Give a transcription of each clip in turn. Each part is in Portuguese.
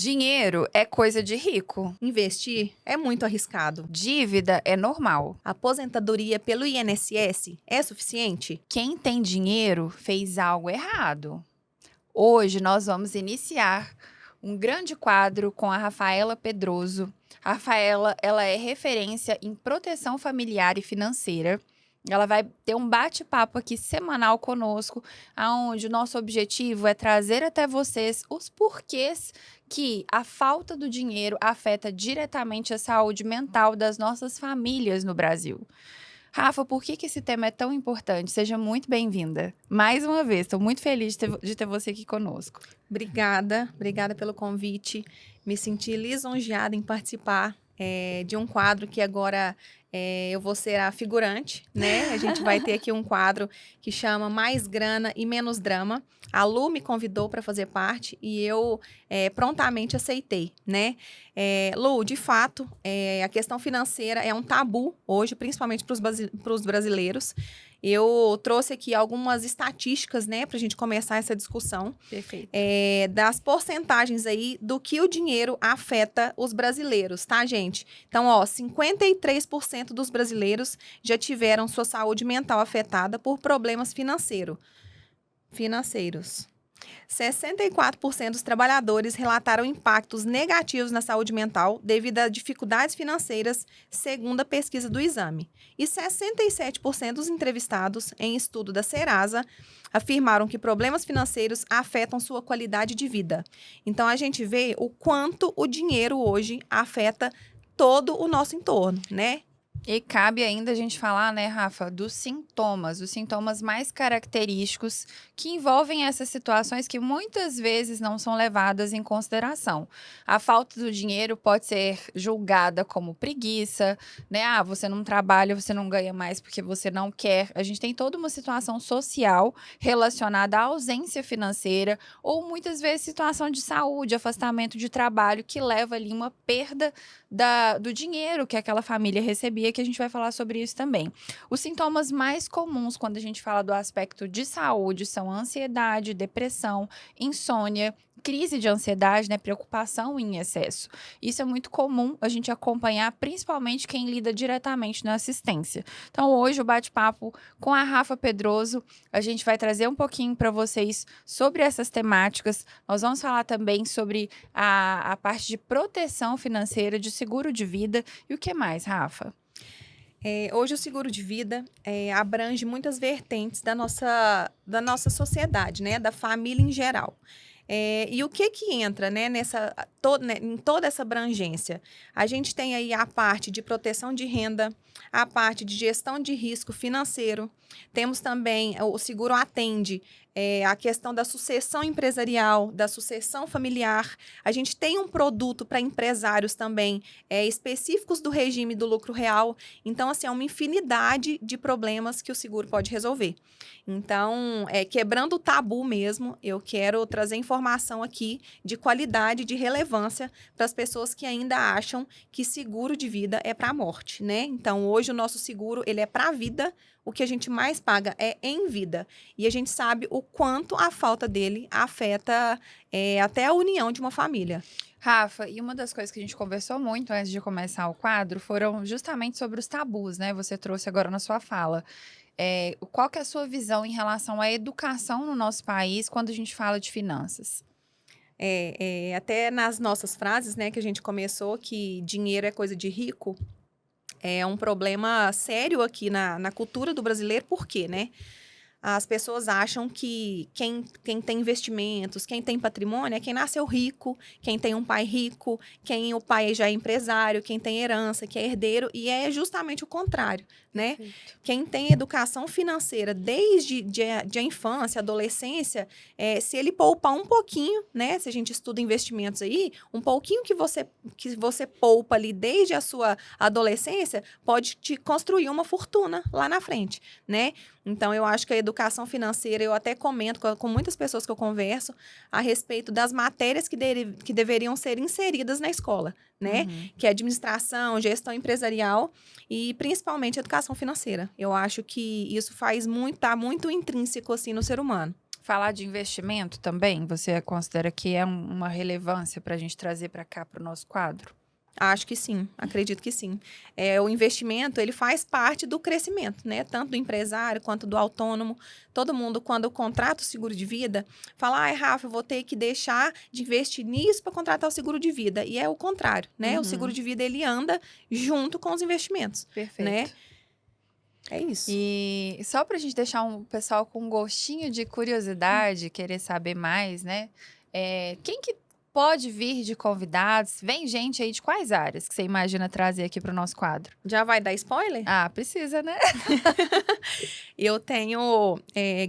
Dinheiro é coisa de rico. Investir é muito arriscado. Dívida é normal. Aposentadoria pelo INSS é suficiente? Quem tem dinheiro fez algo errado. Hoje nós vamos iniciar um grande quadro com a Rafaela Pedroso. A Rafaela, ela é referência em proteção familiar e financeira. Ela vai ter um bate-papo aqui semanal conosco, onde o nosso objetivo é trazer até vocês os porquês que a falta do dinheiro afeta diretamente a saúde mental das nossas famílias no Brasil. Rafa, por que esse tema é tão importante? Seja muito bem-vinda. Mais uma vez, estou muito feliz de ter você aqui conosco. Obrigada pelo convite. Me senti lisonjeada em participar de um quadro que agora eu vou ser a figurante, né? A gente vai ter aqui um quadro que chama Mais Grana e Menos Drama. A Lu me convidou para fazer parte e eu prontamente aceitei, né? Lu, de fato, a questão financeira é um tabu hoje, principalmente para os brasileiros. Eu trouxe aqui algumas estatísticas, né, para a gente começar essa discussão. Perfeito. Das porcentagens aí do que o dinheiro afeta os brasileiros, tá, gente? Então, 53% dos brasileiros já tiveram sua saúde mental afetada por problemas financeiros. 64% dos trabalhadores relataram impactos negativos na saúde mental devido a dificuldades financeiras, segundo a pesquisa do exame. E 67% dos entrevistados em estudo da Serasa afirmaram que problemas financeiros afetam sua qualidade de vida. Então, a gente vê o quanto o dinheiro hoje afeta todo o nosso entorno, né? E cabe ainda a gente falar, né, Rafa, dos sintomas, os sintomas mais característicos que envolvem essas situações que muitas vezes não são levadas em consideração. A falta do dinheiro pode ser julgada como preguiça, né? Ah, você não trabalha, você não ganha mais porque você não quer. A gente tem toda uma situação social relacionada à ausência financeira ou muitas vezes situação de saúde, afastamento de trabalho que leva ali uma perda do dinheiro que aquela família recebia, que a gente vai falar sobre isso também. Os sintomas mais comuns quando a gente fala do aspecto de saúde são ansiedade, depressão, insônia, crise de ansiedade, né, preocupação em excesso. Isso é muito comum a gente acompanhar, principalmente quem lida diretamente na assistência. Então, hoje o bate-papo com a Rafa Pedroso, a gente vai trazer um pouquinho para vocês sobre essas temáticas. Nós vamos falar também sobre a parte de proteção financeira, de seguro de vida e o que mais, Rafa? Hoje o seguro de vida abrange muitas vertentes da nossa sociedade, né? Da família em geral. E o que entra, né, em toda essa abrangência? A gente tem aí a parte de proteção de renda, a parte de gestão de risco financeiro. Temos também, o seguro atende a questão da sucessão empresarial, da sucessão familiar. A gente tem um produto para empresários também específicos do regime do lucro real. Então, assim, é uma infinidade de problemas que o seguro pode resolver. Então, quebrando o tabu mesmo, eu quero trazer informação aqui de qualidade, de relevância para as pessoas que ainda acham que seguro de vida é para a morte, né? Então, hoje o nosso seguro, ele é para a vida. O que a gente mais paga é em vida. E a gente sabe o quanto a falta dele afeta até a união de uma família. Rafa, e uma das coisas que a gente conversou muito antes de começar o quadro foram justamente sobre os tabus, né? Você trouxe agora na sua fala. Qual que é a sua visão em relação à educação no nosso país quando a gente fala de finanças? Até nas nossas frases, né, que a gente começou, que dinheiro é coisa de rico, é um problema sério aqui na cultura do brasileiro. Por quê, né? As pessoas acham que quem tem investimentos, quem tem patrimônio é quem nasceu rico, quem tem um pai rico, quem o pai já é empresário, quem tem herança, que é herdeiro, e é justamente o contrário, né? Perfeito. Quem tem educação financeira desde a infância, adolescência, se ele poupar um pouquinho, né? Se a gente estuda investimentos aí, um pouquinho que você poupa ali desde a sua adolescência pode te construir uma fortuna lá na frente, né? Então, eu acho que a educação financeira, eu até comento com muitas pessoas que eu converso a respeito das matérias que deveriam ser inseridas na escola, né? Uhum. Que é administração, gestão empresarial e principalmente educação financeira. Eu acho que isso tá muito intrínseco assim no ser humano. Falar de investimento também, você considera que é uma relevância para a gente trazer para cá, para o nosso quadro? Acho que sim, acredito que sim. O investimento, ele faz parte do crescimento, né? Tanto do empresário quanto do autônomo. Todo mundo, quando contrata o seguro de vida, fala, ai, Rafa, eu vou ter que deixar de investir nisso para contratar o seguro de vida. E é o contrário, né? O seguro Uhum. de vida, ele anda junto com os investimentos, né? Perfeito. É isso. E só para a gente deixar o pessoal com um gostinho de curiosidade, querer saber mais, né? Quem que pode vir de convidados? Vem gente aí de quais áreas que você imagina trazer aqui para o nosso quadro? Já vai dar spoiler? Ah, precisa, né? Eu tenho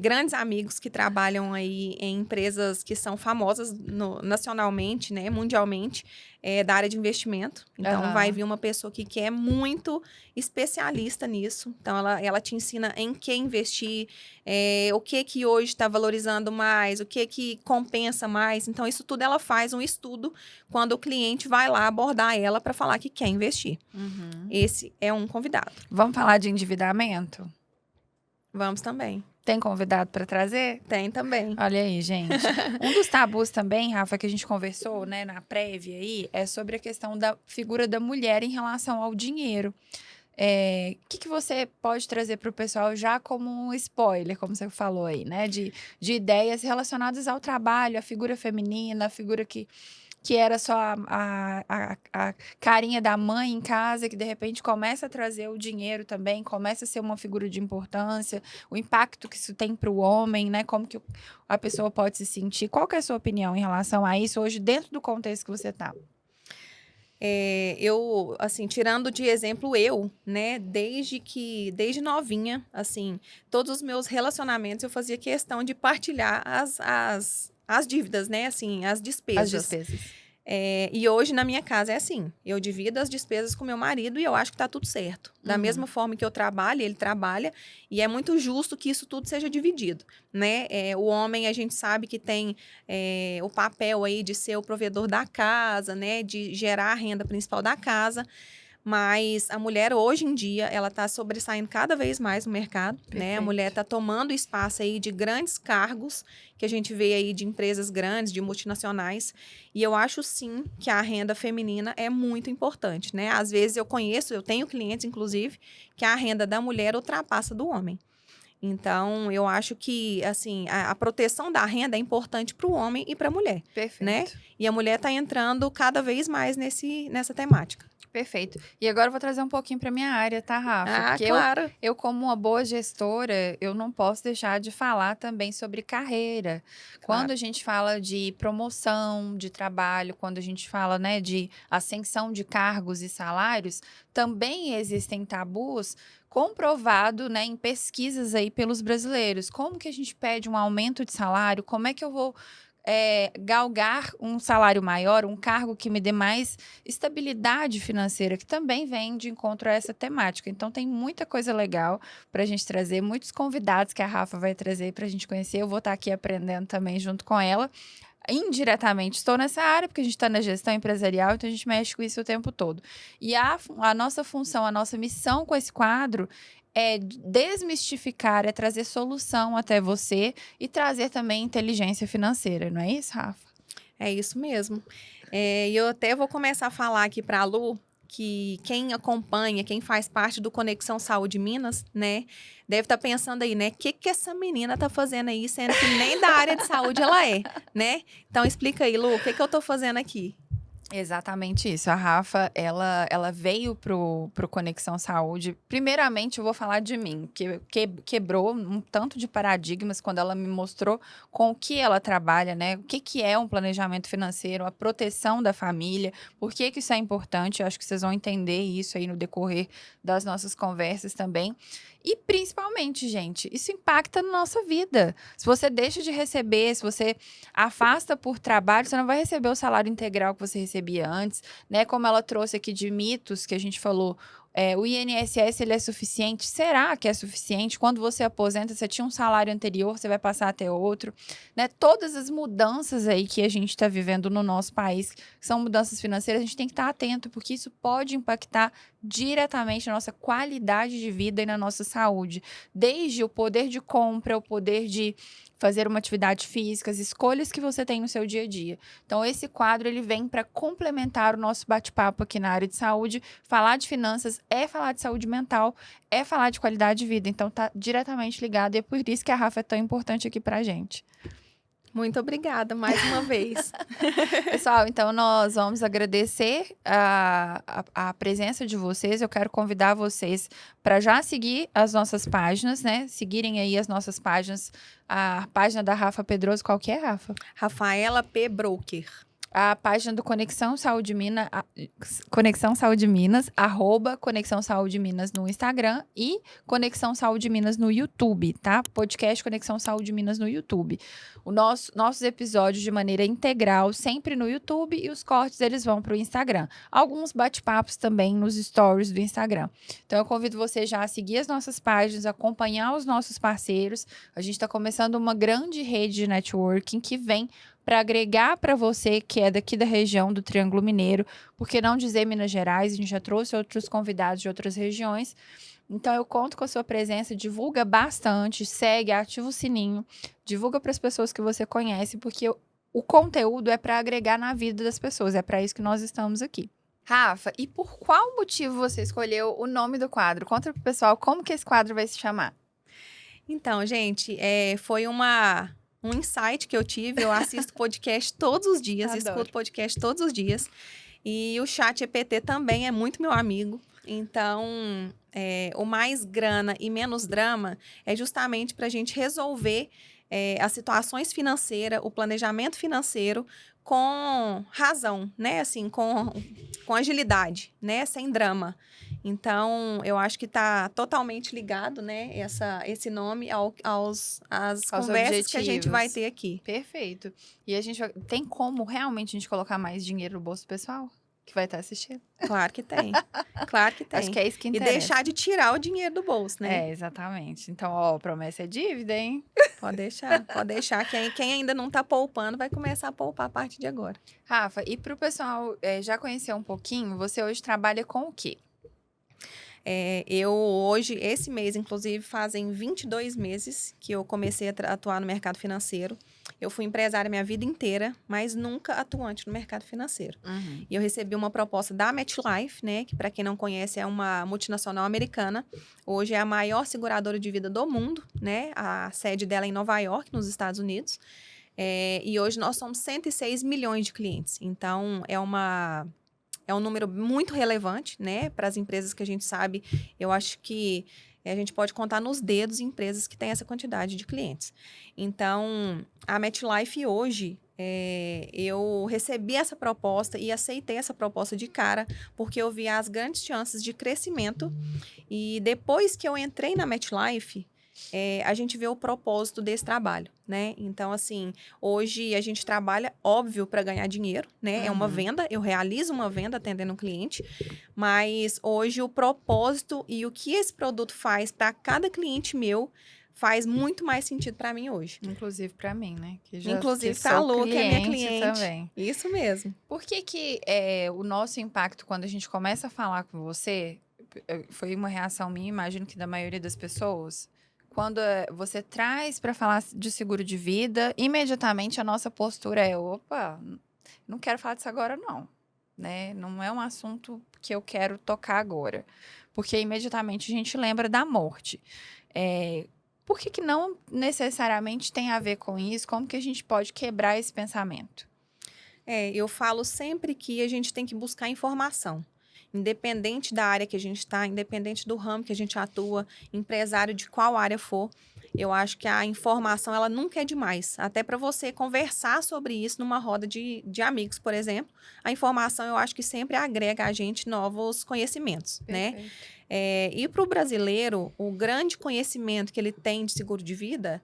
grandes amigos que trabalham aí em empresas que são famosas nacionalmente, né, mundialmente, da área de investimento. Então, vai Aham. vir uma pessoa aqui que é muito especialista nisso. Então, ela te ensina em que investir, o que hoje está valorizando mais, o que compensa mais. Então, isso tudo ela faz um estudo quando o cliente vai lá abordar ela para falar que quer investir. Uhum. Esse é um convidado. Vamos falar de endividamento? Vamos também. Tem convidado para trazer? Tem também. Olha aí, gente. Um dos tabus também, Rafa, que a gente conversou, né, na prévia aí, é sobre a questão da figura da mulher em relação ao dinheiro. O que você pode trazer para o pessoal já como um spoiler, como você falou aí, né? De ideias relacionadas ao trabalho, a figura feminina, a figura que era só a carinha da mãe em casa, que de repente começa a trazer o dinheiro também, começa a ser uma figura de importância, o impacto que isso tem para o homem, né? Como que a pessoa pode se sentir. Qual que é a sua opinião em relação a isso hoje, dentro do contexto que você está? Eu, assim, tirando de exemplo eu, né, desde novinha, assim, todos os meus relacionamentos eu fazia questão de partilhar as dívidas, né, assim, as As despesas. despesas. E hoje na minha casa é assim, eu divido as despesas com meu marido e eu acho que tá tudo certo. Da Uhum. mesma forma que eu trabalho, ele trabalha, e é muito justo que isso tudo seja dividido, né? O homem, a gente sabe que tem o papel aí de ser o provedor da casa, né? De gerar a renda principal da casa. Mas a mulher, hoje em dia, ela está sobressaindo cada vez mais no mercado, né? A mulher Perfeito. está tomando espaço aí de grandes cargos, que a gente vê aí de empresas grandes, de multinacionais. E eu acho, sim, que a renda feminina é muito importante, né? Às vezes eu tenho clientes, inclusive, que a renda da mulher ultrapassa do homem. Então, eu acho que, assim, a proteção da renda é importante para o homem e para a mulher, né? Perfeito. E a mulher está entrando cada vez mais nessa temática. Perfeito. E agora eu vou trazer um pouquinho para minha área, tá, Rafa? Ah, Porque claro. eu, como uma boa gestora, eu não posso deixar de falar também sobre carreira. Quando Claro. a gente fala de promoção de trabalho, quando a gente fala, né, de ascensão de cargos e salários, também existem tabus comprovado, né, em pesquisas aí pelos brasileiros. Como que a gente pede um aumento de salário? Como é que eu vou galgar um salário maior, um cargo que me dê mais estabilidade financeira, que também vem de encontro a essa temática. Então, tem muita coisa legal para a gente trazer, muitos convidados que a Rafa vai trazer para a gente conhecer. Eu vou estar aqui aprendendo também junto com ela. Indiretamente estou nessa área, porque a gente está na gestão empresarial, então a gente mexe com isso o tempo todo. E a nossa função, a nossa missão com esse quadro é desmistificar, é trazer solução até você e trazer também inteligência financeira, não é isso, Rafa? É isso mesmo. E eu até vou começar a falar aqui para a Lu que quem acompanha, quem faz parte do Conexão Saúde Minas, né, deve estar pensando aí, né, o que essa menina tá fazendo aí, sendo que nem da área de saúde ela é, né? Então explica aí, Lu, o que eu tô fazendo aqui? Exatamente isso. A Rafa, ela veio pro Conexão Saúde. Primeiramente, eu vou falar de mim, que quebrou um tanto de paradigmas quando ela me mostrou com o que ela trabalha, né? O que é um planejamento financeiro, a proteção da família, por que isso é importante. Eu acho que vocês vão entender isso aí no decorrer das nossas conversas também. E principalmente, gente, isso impacta na nossa vida. Se você deixa de receber, se você afasta por trabalho, você não vai receber o salário integral que você recebia antes, né? Como ela trouxe aqui de mitos que a gente falou, o INSS ele é suficiente? Será que é suficiente? Quando você aposenta, você tinha um salário anterior, você vai passar a ter outro, né? Todas as mudanças aí que a gente está vivendo no nosso país, que são mudanças financeiras, a gente tem que estar atento, porque isso pode impactar diretamente na nossa qualidade de vida e na nossa saúde. Desde o poder de compra, o poder de fazer uma atividade física, as escolhas que você tem no seu dia a dia. Então, esse quadro ele vem para complementar o nosso bate-papo aqui na área de saúde. Falar de finanças é falar de saúde mental, é falar de qualidade de vida. Então, tá diretamente ligado e é por isso que a Rafa é tão importante aqui pra gente. Muito obrigada mais uma vez. Pessoal, então nós vamos agradecer a presença de vocês. Eu quero convidar vocês para já seguir as nossas páginas, né? Seguirem aí as nossas páginas. A página da Rafa Pedroso, qual que é, Rafa? Rafaela P. Broker. A página do Conexão Saúde Minas, Conexão Saúde Minas, @Conexão Saúde Minas no Instagram e Conexão Saúde Minas no YouTube, tá? Podcast Conexão Saúde Minas no YouTube. Nossos episódios de maneira integral, sempre no YouTube, e os cortes eles vão para o Instagram. Alguns bate-papos também nos stories do Instagram. Então eu convido você já a seguir as nossas páginas, acompanhar os nossos parceiros. A gente está começando uma grande rede de networking que vem para agregar para você que é daqui da região do Triângulo Mineiro, por que não dizer Minas Gerais? A gente já trouxe outros convidados de outras regiões. Então, eu conto com a sua presença, divulga bastante, segue, ativa o sininho, divulga para as pessoas que você conhece, porque o conteúdo é para agregar na vida das pessoas, é para isso que nós estamos aqui. Rafa, e por qual motivo você escolheu o nome do quadro? Conta para o pessoal como que esse quadro vai se chamar. Então, gente, foi um insight que eu tive. Eu assisto podcast todos os dias, Adoro. escuto podcast todos os dias. E o ChatGPT também é muito meu amigo. Então, o mais grana e menos drama é justamente para a gente resolver as situações financeiras, o planejamento financeiro com razão, né? Assim, com agilidade, né? Sem drama. Então, eu acho que está totalmente ligado, né? Esse nome às conversas que a gente vai ter aqui. Perfeito. E tem como realmente a gente colocar mais dinheiro no bolso do pessoal que vai estar assistindo? Claro que tem. Claro que tem. Acho que é isso que E interessa. deixar de tirar o dinheiro do bolso, né? Exatamente. Então, ó, promessa é dívida, hein? Pode deixar, pode deixar. Quem ainda não tá poupando vai começar a poupar a partir de agora. Rafa, e para o pessoal já conhecer um pouquinho, você hoje trabalha com o quê? Eu hoje, esse mês, inclusive, fazem 22 meses que eu comecei a atuar no mercado financeiro. Eu fui empresária minha vida inteira, mas nunca atuante no mercado financeiro. Uhum. E eu recebi uma proposta da MetLife, né, que para quem não conhece é uma multinacional americana. Hoje é a maior seguradora de vida do mundo, né? A sede dela é em Nova York, nos Estados Unidos. E hoje nós somos 106 milhões de clientes. Então, é um número muito relevante, né? Para as empresas que a gente sabe, eu acho que a gente pode contar nos dedos empresas que têm essa quantidade de clientes. Então, a MetLife hoje, eu recebi essa proposta e aceitei essa proposta de cara, porque eu vi as grandes chances de crescimento. E depois que eu entrei na MetLife, a gente vê o propósito desse trabalho, né? Então, assim, hoje a gente trabalha, óbvio, para ganhar dinheiro, né? Uhum. É uma venda, eu realizo uma venda atendendo um cliente, mas hoje o propósito e o que esse produto faz para cada cliente meu faz muito mais sentido para mim hoje. Inclusive para mim, né? Inclusive para pra Lu, que é minha cliente cliente. também. Isso mesmo. Por que o nosso impacto, quando a gente começa a falar com você, foi uma reação minha, imagino que da maioria das pessoas, quando você traz para falar de seguro de vida, imediatamente a nossa postura é, opa, não quero falar disso agora não, né? Não é um assunto que eu quero tocar agora, porque imediatamente a gente lembra da morte. Por que não necessariamente tem a ver com isso? Como que a gente pode quebrar esse pensamento? Eu falo sempre que a gente tem que buscar informação. Independente da área que a gente está, independente do ramo que a gente atua, empresário de qual área for, eu acho que a informação, ela nunca é demais. Até para você conversar sobre isso numa roda de amigos, por exemplo, a informação eu acho que sempre agrega a gente novos conhecimentos, né? E para o brasileiro, o grande conhecimento que ele tem de seguro de vida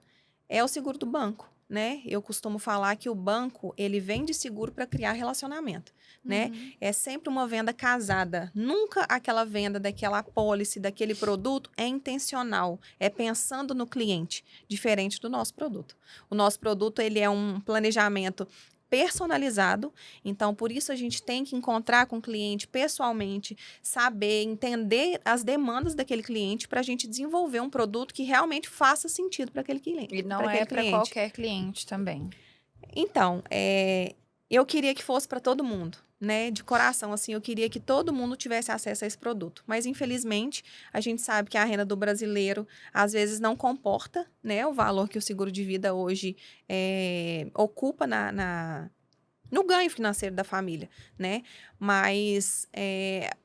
é o seguro do banco, né? Eu costumo falar que o banco, ele vende seguro para criar relacionamento, né? É sempre uma venda casada. Nunca aquela venda daquela apólice, daquele produto é intencional, é pensando no cliente, diferente do nosso produto. O nosso produto, ele é um planejamento personalizado. Então, por isso a gente tem que encontrar com o cliente pessoalmente, saber, entender as demandas daquele cliente para a gente desenvolver um produto que realmente faça sentido para aquele cliente. E não é para qualquer cliente também. Então, eu queria que fosse para todo mundo, né? De coração, assim, eu queria que todo mundo tivesse acesso a esse produto. Mas, infelizmente, a gente sabe que a renda do brasileiro, às vezes, não comporta, né? O valor que o seguro de vida hoje ocupa no ganho financeiro da família, né? Mas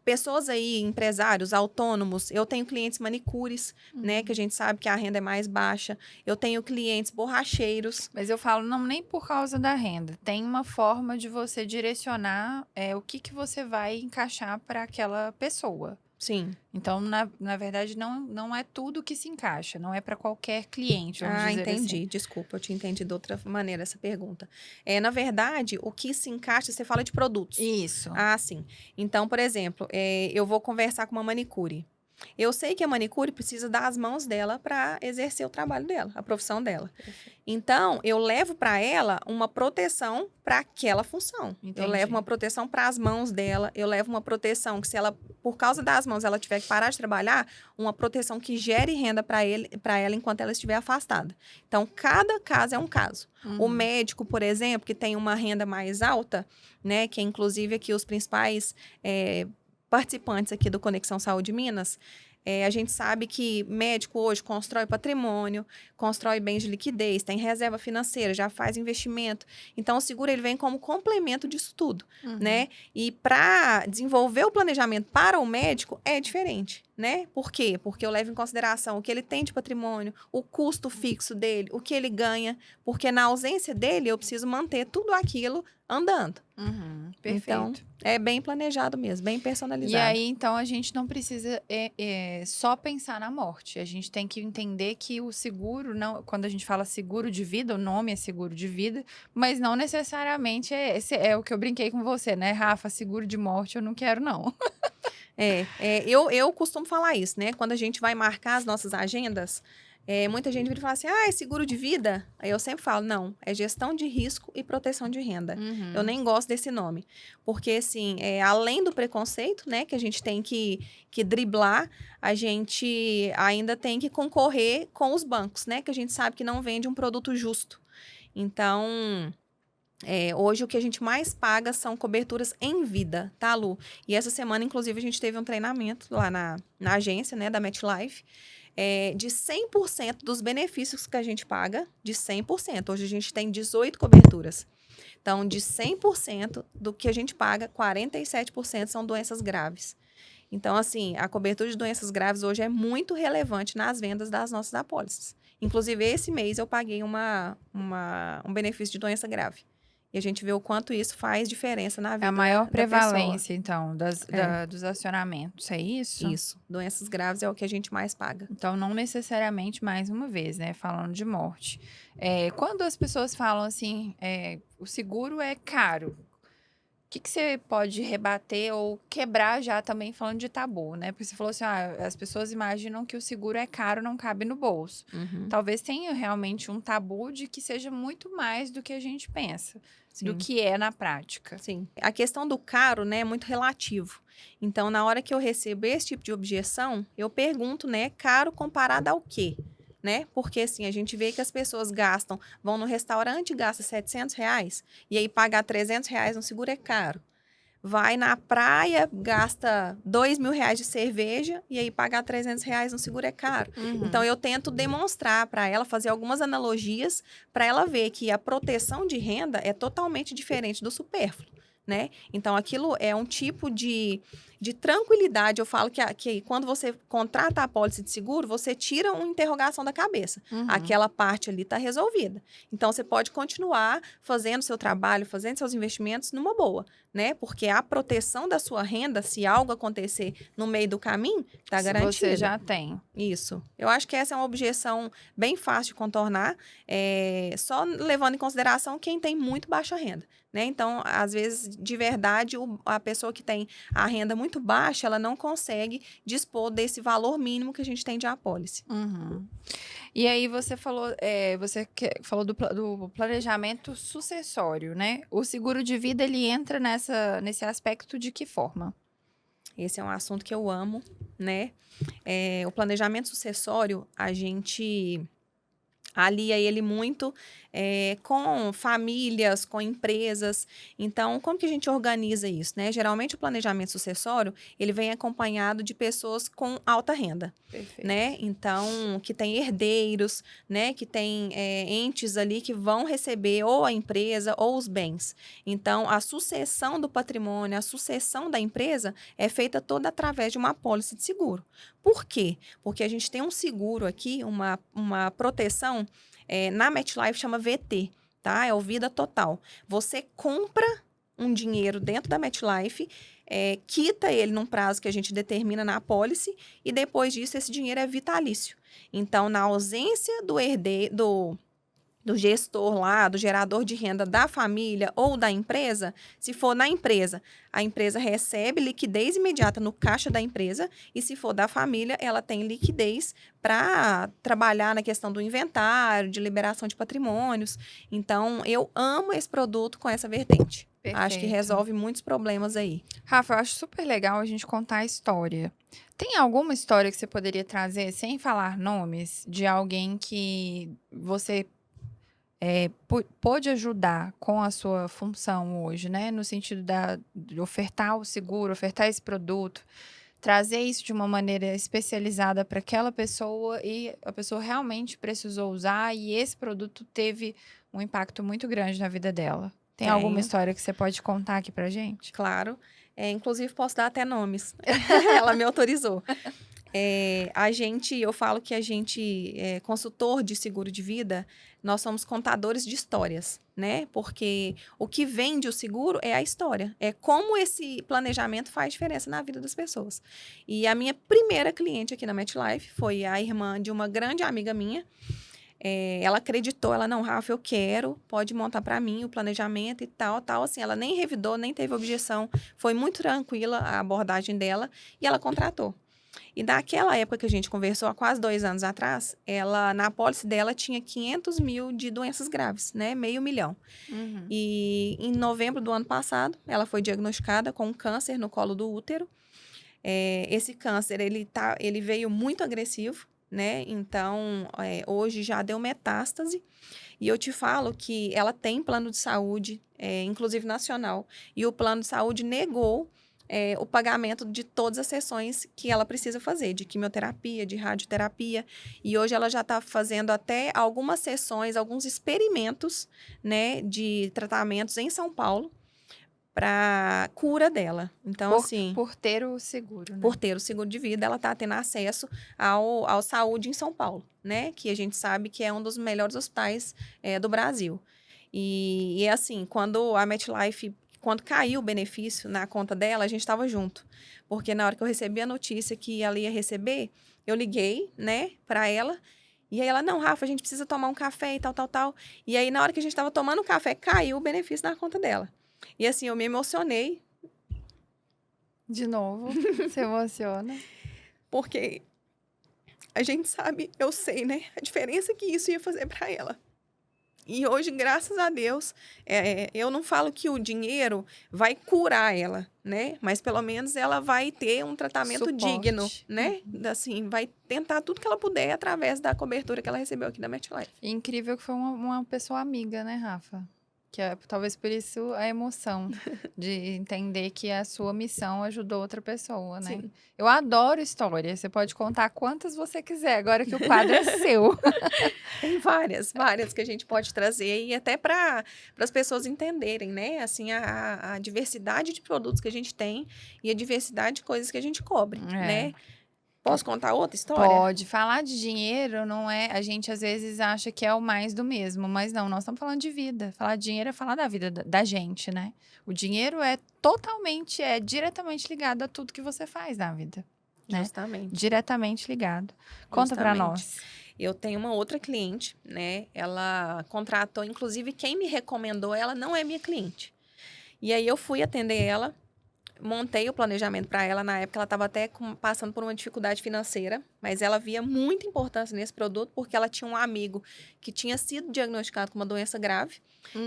pessoas aí, empresários, autônomos, eu tenho clientes manicures, né? Que a gente sabe que a renda é mais baixa. Eu tenho clientes borracheiros. Mas eu falo, não nem por causa da renda. Tem uma forma de você direcionar o que você vai encaixar para aquela pessoa. Sim. Então, na verdade, não é tudo que se encaixa. Não é para qualquer cliente, vamos dizer entendi. assim. Desculpa, eu te entendi de outra maneira essa pergunta. Na verdade, o que se encaixa, você fala de produtos. Isso. Ah, sim. Então, por exemplo, eu vou conversar com uma manicure. Eu sei que a manicure precisa das mãos dela para exercer o trabalho dela, a profissão dela. Perfeito. Então, eu levo para ela uma proteção para aquela função. Entendi. Eu levo uma proteção para as mãos dela, eu levo uma proteção que se ela, por causa das mãos, ela tiver que parar de trabalhar, uma proteção que gere renda para ela enquanto ela estiver afastada. Então, cada caso é um caso. O médico, por exemplo, que tem uma renda mais alta, né, que é inclusive aqui os principais participantes aqui do Conexão Saúde Minas, a gente sabe que médico hoje constrói patrimônio, constrói bens de liquidez, tem reserva financeira, já faz investimento. Então, o seguro ele vem como complemento disso tudo, né? E para desenvolver o planejamento para o médico é diferente, né? Por quê? Porque eu levo em consideração o que ele tem de patrimônio, o custo fixo dele, o que ele ganha, porque na ausência dele eu preciso manter tudo aquilo andando. Perfeito. Então, é bem planejado mesmo, bem personalizado. E aí, então, a gente não precisa só pensar na morte. A gente tem que entender que o seguro, não, quando a gente fala seguro de vida, o nome é seguro de vida, mas não necessariamente é o que eu brinquei com você, né, Rafa? Seguro de morte eu não quero, não. Eu costumo falar isso, né? Quando a gente vai marcar as nossas agendas, muita gente vira e fala assim, é seguro de vida? Aí eu sempre falo, não, é gestão de risco e proteção de renda. Eu nem gosto desse nome. Porque, assim, além do preconceito, né, que a gente tem que driblar, a gente ainda tem que concorrer com os bancos, né? Que a gente sabe que não vende um produto justo. Então, hoje o que a gente mais paga são coberturas em vida, tá, Lu? E essa semana, inclusive, a gente teve um treinamento lá na agência, né, da MetLife, de 100% dos benefícios que a gente paga, de 100%. Hoje a gente tem 18 coberturas. Então, de 100% do que a gente paga, 47% são doenças graves. Então, assim, a cobertura de doenças graves hoje é muito relevante nas vendas das nossas apólices. Inclusive, esse mês eu paguei um benefício de doença grave. E a gente vê o quanto isso faz diferença na vida da pessoa. É a maior prevalência, então, dos acionamentos, é isso? Isso. Doenças graves é o que a gente mais paga. Então, não necessariamente, mais uma vez, né? Falando de morte. Quando as pessoas falam assim, o seguro é caro, o que você pode rebater ou quebrar já também falando de tabu, né? Porque você falou assim, as pessoas imaginam que o seguro é caro, não cabe no bolso. Talvez tenha realmente um tabu de que seja muito mais do que a gente pensa, do que é na prática. Sim. A questão do caro, né, é muito relativo. Então, na hora que eu recebo esse tipo de objeção, eu pergunto, né, caro comparado ao quê? Né? Porque, assim, a gente vê que as pessoas vão no restaurante e gastam R$700, e aí pagar R$300 no seguro é caro. Vai na praia, gasta R$2.000 de cerveja, e aí pagar R$300 no seguro é caro. Então, eu tento demonstrar para ela, fazer algumas analogias, para ela ver que a proteção de renda é totalmente diferente do supérfluo, né? Então, aquilo é um tipo de tranquilidade. Eu falo que quando você contrata a apólice de seguro, você tira uma interrogação da cabeça. Aquela parte ali está resolvida. Então, você pode continuar fazendo seu trabalho, fazendo seus investimentos numa boa, né? Porque a proteção da sua renda, se algo acontecer no meio do caminho, está garantida. Você já tem. Isso. Eu acho que essa é uma objeção bem fácil de contornar, só levando em consideração quem tem muito baixa renda, né? Então, às vezes, de verdade, a pessoa que tem a renda muito baixa, ela não consegue dispor desse valor mínimo que a gente tem de apólice. Uhum. E aí você falou, falou do planejamento sucessório, né? O seguro de vida, ele entra nesse aspecto de que forma? Esse é um assunto que eu amo, né? O planejamento sucessório, a gente alia ele muito com famílias, com empresas. Então, como que a gente organiza isso, né? Geralmente, o planejamento sucessório, ele vem acompanhado de pessoas com alta renda, Perfeito. né? Então, que tem herdeiros, né? Que tem entes ali que vão receber ou a empresa ou os bens. Então, a sucessão do patrimônio, a sucessão da empresa é feita toda através de uma apólice de seguro. Por quê? Porque a gente tem um seguro aqui, uma proteção, na MetLife chama VT, tá? É o Vida Total. Você compra um dinheiro dentro da MetLife, quita ele num prazo que a gente determina na apólice e depois disso esse dinheiro é vitalício. Então, na ausência do herdeiro, do gestor lá, do gerador de renda da família ou da empresa, se for na empresa, a empresa recebe liquidez imediata no caixa da empresa e se for da família, ela tem liquidez para trabalhar na questão do inventário, de liberação de patrimônios. Então, eu amo esse produto com essa vertente. Acho que Perfeito. resolve muitos problemas aí. Rafa, eu acho super legal a gente contar a história. Tem alguma história que você poderia trazer, sem falar nomes, de alguém que você pôde ajudar com a sua função hoje, né? No sentido de ofertar o seguro, ofertar esse produto, trazer isso de uma maneira especializada para aquela pessoa e a pessoa realmente precisou usar e esse produto teve um impacto muito grande na vida dela. Tem alguma Tenho, história que você pode contar aqui pra gente? claro. Inclusive, posso dar até nomes. Ela me autorizou. Eu falo que a gente, consultor de seguro de vida, nós somos contadores de histórias, né? Porque o que vende o seguro é a história, é como esse planejamento faz diferença na vida das pessoas. E a minha primeira cliente aqui na MetLife foi a irmã de uma grande amiga minha. Ela acreditou, ela não, Rafa, eu quero, pode montar para mim o planejamento e tal, tal. Assim, ela nem revidou, nem teve objeção, foi muito tranquila a abordagem dela e ela contratou. E naquela época que a gente conversou, há quase 2 anos atrás, ela, na apólice dela, tinha 500 mil de doenças graves, né? Meio milhão. Uhum. E em novembro do ano passado, ela foi diagnosticada com um câncer no colo do útero. Esse câncer, ele veio muito agressivo, né? Então, hoje já deu metástase. E eu te falo que ela tem plano de saúde, inclusive nacional, e o plano de saúde negou o pagamento de todas as sessões que ela precisa fazer, de quimioterapia, de radioterapia. E hoje ela já está fazendo até algumas sessões, alguns experimentos, né, de tratamentos em São Paulo para cura dela. Então, assim, Por ter o seguro, né? por ter o seguro de vida, ela está tendo acesso ao saúde em São Paulo, né? Que a gente sabe que é um dos melhores hospitais do Brasil. E assim, quando a MetLife, quando caiu o benefício na conta dela, a gente estava junto. Porque na hora que eu recebi a notícia que ela ia receber, eu liguei, né, para ela. E aí ela, não, Rafa, a gente precisa tomar um café e tal, tal, tal. E aí, na hora que a gente estava tomando o café, caiu o benefício na conta dela. E assim, eu me emocionei, De novo, se emociona. porque a gente sabe, eu sei, né, a diferença que isso ia fazer para ela. E hoje, graças a Deus, eu não falo que o dinheiro vai curar ela, né? Mas pelo menos ela vai ter um tratamento digno, Suporte. né? Assim, vai tentar tudo que ela puder através da cobertura que ela recebeu aqui da MetLife. E incrível que foi uma pessoa amiga, né, Rafa? Que talvez por isso a emoção de entender que a sua missão ajudou outra pessoa, né? Sim. Eu adoro história. Você pode contar quantas você quiser, agora que o quadro é seu. Tem várias que a gente pode trazer e até para as pessoas entenderem, né? Assim, a diversidade de produtos que a gente tem e a diversidade de coisas que a gente cobre, É. né? Posso contar outra história? Pode. Falar de dinheiro não é. A gente às vezes acha que é o mais do mesmo, mas não, nós estamos falando de vida. Falar de dinheiro é falar da vida da gente, né? O dinheiro é diretamente ligado a tudo que você faz na vida, né? Justamente. Diretamente ligado. Conta pra Justamente. nós. Eu tenho uma outra cliente, né? Ela contratou, inclusive quem me recomendou, ela não é minha cliente. E aí eu fui atender ela, montei o planejamento para ela. Na época ela estava até passando por uma dificuldade financeira, mas ela via muita importância nesse produto porque ela tinha um amigo que tinha sido diagnosticado com uma doença grave.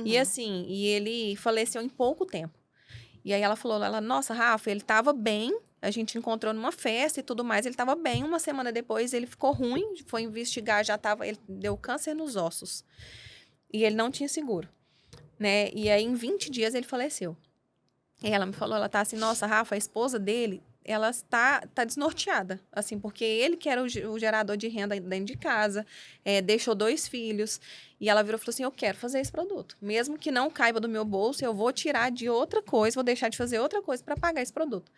E assim, ele faleceu em pouco tempo. E aí ela falou, nossa, Rafa, ele estava bem, a gente encontrou numa festa e tudo mais, ele estava bem. Uma semana depois ele ficou ruim, foi investigar, ele deu câncer nos ossos. E ele não tinha seguro, né? E aí em 20 dias ele faleceu. E ela me falou, ela tá assim, nossa, Rafa, a esposa dele, ela tá desnorteada, assim, porque ele que era o gerador de renda dentro de casa, deixou 2 filhos, e ela virou e falou assim, eu quero fazer esse produto. Mesmo que não caiba do meu bolso, eu vou tirar de outra coisa, vou deixar de fazer outra coisa para pagar esse produto.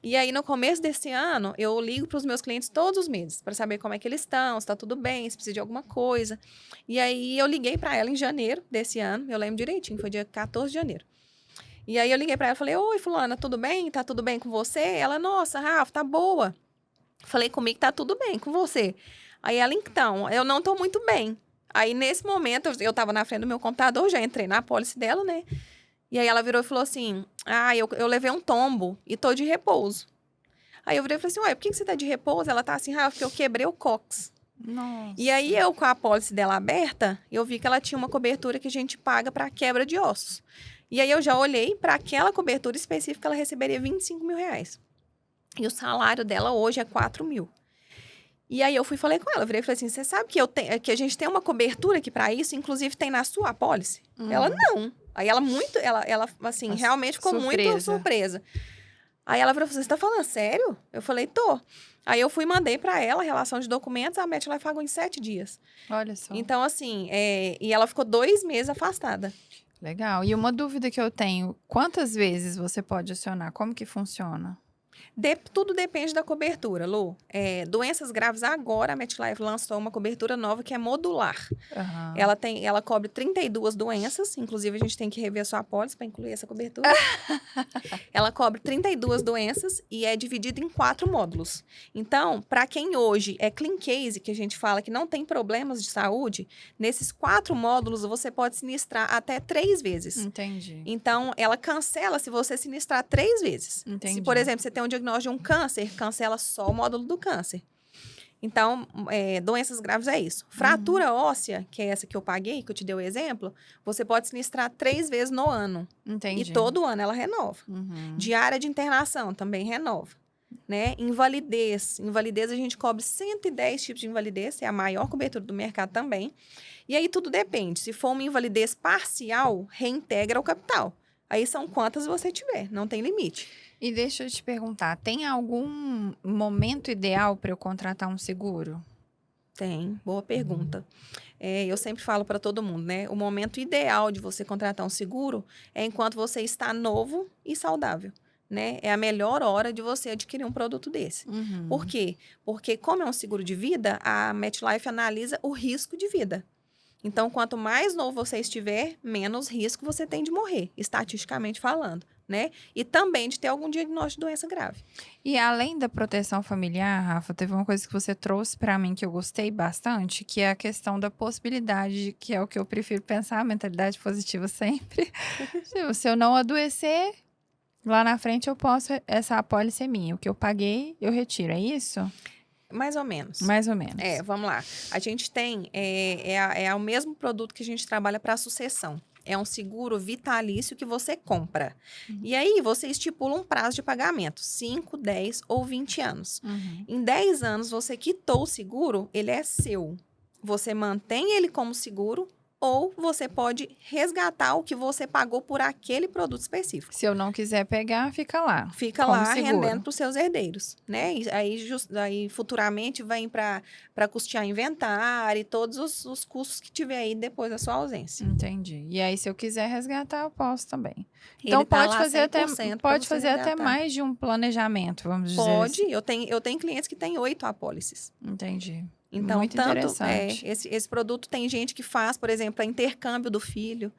E aí, no começo desse ano, eu ligo para os meus clientes todos os meses, para saber como é que eles estão, se tá tudo bem, se precisa de alguma coisa. E aí, eu liguei para ela em janeiro desse ano, eu lembro direitinho, foi dia 14 de janeiro. E aí eu liguei pra ela e falei, oi, fulana, tudo bem? Tá tudo bem com você? Ela, nossa, Rafa, tá boa. Falei, comigo tá tudo bem, com você. Aí ela, então, eu não tô muito bem. Aí, nesse momento, eu tava na frente do meu computador, já entrei na apólice dela, né? E aí ela virou e falou assim, eu levei um tombo e tô de repouso. Aí eu virei e falei assim, ué, por que você tá de repouso? Ela tá assim, Rafa, porque eu quebrei o cóccix. Nossa. E aí, eu, com a apólice dela aberta, eu vi que ela tinha uma cobertura que a gente paga pra quebra de ossos. E aí, eu já olhei para aquela cobertura específica, ela receberia R$ 25.000. E o salário dela hoje é 4 mil. E aí, eu falei com ela, eu virei e falei assim, você sabe que a gente tem uma cobertura aqui para isso, inclusive tem na sua apólice? Ela, não. Aí, ela assim, realmente ficou muito surpresa. Aí, ela virou e falou, você tá falando sério? Eu falei, tô. Aí, eu mandei para ela a relação de documentos, a MetLife pagou em 7 dias. Olha só. Então, assim, e ela ficou 2 meses afastada. Legal. E uma dúvida que eu tenho, quantas vezes você pode acionar? Como que funciona? Tudo depende da cobertura, Lu. Doenças graves, agora a MetLife lançou uma cobertura nova que é modular. Ela cobre 32 doenças, inclusive a gente tem que rever a sua apólice para incluir essa cobertura. Ela cobre 32 doenças e é dividida em 4 módulos. Então, para quem hoje é clean case, que a gente fala que não tem problemas de saúde, nesses 4 módulos você pode sinistrar até 3 vezes. Entendi. Então, ela cancela se você sinistrar 3 vezes. Entendi. Se, por exemplo, você tem um diagnóstico de um câncer, cancela só o módulo do câncer. Então, doenças graves é isso. Fratura óssea, que é essa que eu paguei, que eu te dei o exemplo, você pode sinistrar 3 vezes no ano. Entendi. E todo ano ela renova. Diária de internação também renova. Né? Invalidez. Invalidez a gente cobre 110 tipos de invalidez, é a maior cobertura do mercado também. E aí tudo depende. Se for uma invalidez parcial, reintegra o capital. Aí são quantas você tiver, não tem limite. E deixa eu te perguntar, tem algum momento ideal para eu contratar um seguro? Tem, boa pergunta. Eu sempre falo para todo mundo, né? O momento ideal de você contratar um seguro é enquanto você está novo e saudável. Né? É a melhor hora de você adquirir um produto desse. Por quê? Porque como é um seguro de vida, a MetLife analisa o risco de vida. Então, quanto mais novo você estiver, menos risco você tem de morrer, estatisticamente falando, né? E também de ter algum diagnóstico de doença grave. E além da proteção familiar, Rafa, teve uma coisa que você trouxe para mim que eu gostei bastante, que é a questão da possibilidade, que é o que eu prefiro pensar, a mentalidade positiva sempre. Se eu não adoecer, lá na frente eu posso, essa apólice é minha. O que eu paguei, eu retiro, é isso? Mais ou menos. Mais ou menos. Vamos lá. A gente tem, o mesmo produto que a gente trabalha para a sucessão. É um seguro vitalício que você compra. E aí, você estipula um prazo de pagamento, 5, 10 ou 20 anos. Em 10 anos, você quitou o seguro, ele é seu. Você mantém ele como seguro ou você pode resgatar o que você pagou por aquele produto específico. Se eu não quiser pegar, fica lá. Fica lá rendendo para os seus herdeiros, né? E aí futuramente vem para custear inventário e todos os custos que tiver aí depois da sua ausência. Entendi. E aí, se eu quiser resgatar, eu posso também. Então, Ele tá pode lá fazer até mais de um planejamento, vamos dizer. Pode. Eu tenho clientes que têm 8 apólices. Entendi. Então, muito interessante. Esse produto tem gente que faz, por exemplo, para intercâmbio do filho.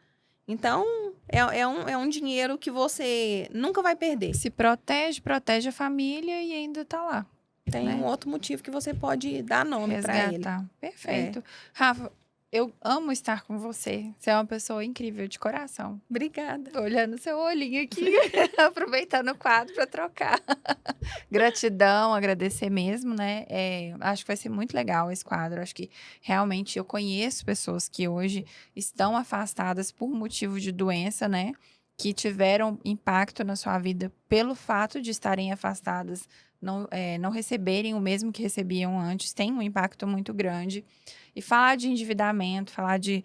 Então, é um dinheiro que você nunca vai perder. Se protege a família e ainda tá lá. Tem um outro motivo que você pode dar nome para ele. Perfeito. Rafa, eu amo estar com você. Você é uma pessoa incrível de coração. Obrigada. Olhando seu olhinho aqui, aproveitando o quadro para trocar. Gratidão, agradecer mesmo, né? Acho que vai ser muito legal esse quadro. Acho que realmente eu conheço pessoas que hoje estão afastadas por motivo de doença, né? Que tiveram impacto na sua vida pelo fato de estarem afastadas, não receberem o mesmo que recebiam antes, tem um impacto muito grande. E falar de endividamento, falar de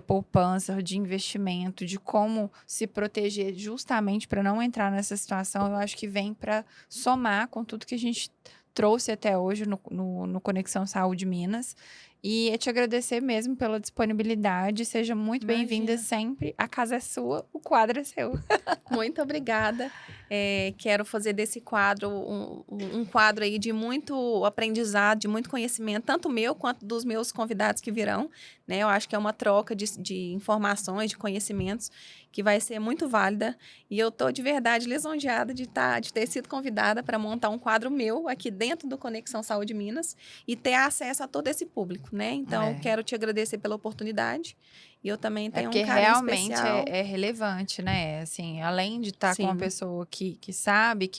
poupança, de investimento, de como se proteger justamente para não entrar nessa situação, eu acho que vem para somar com tudo que a gente trouxe até hoje no Conexão Saúde Minas. E eu te agradecer mesmo pela disponibilidade. Seja muito bem-vinda Imagina. sempre. A casa é sua, o quadro é seu. Muito obrigada. Quero fazer desse quadro um quadro aí de muito aprendizado, de muito conhecimento, tanto meu quanto dos meus convidados que virão, né? Eu acho que é uma troca de informações, de conhecimentos que vai ser muito válida. E eu estou de verdade lisonjeada de ter sido convidada para montar um quadro meu aqui dentro do Conexão Saúde Minas e ter acesso a todo esse público, né? Então, quero te agradecer pela oportunidade. E eu também tenho porque um carinho realmente especial. é relevante, né? Assim, além de estar com uma Sim. pessoa que sabe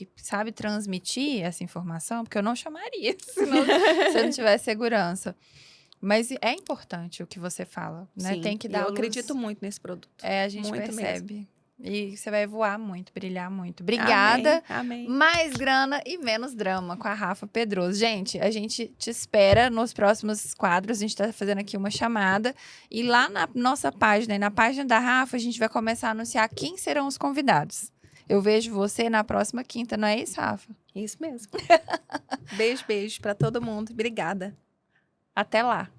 transmitir essa informação, porque eu não chamaria se eu não tivesse segurança. Mas é importante o que você fala, né? Sim, Tem que e dar eu luz. acredito muito nesse produto. A gente Muito percebe. mesmo. E você vai voar muito, brilhar muito. Obrigada. Amém. Mais grana e menos drama com a Rafa Pedroso. Gente, a gente te espera nos próximos quadros. A gente tá fazendo aqui uma chamada. E lá na nossa página, e na página da Rafa, a gente vai começar a anunciar quem serão os convidados. Eu vejo você na próxima quinta, não é isso, Rafa? Isso mesmo. Beijo para todo mundo. Obrigada. Até lá.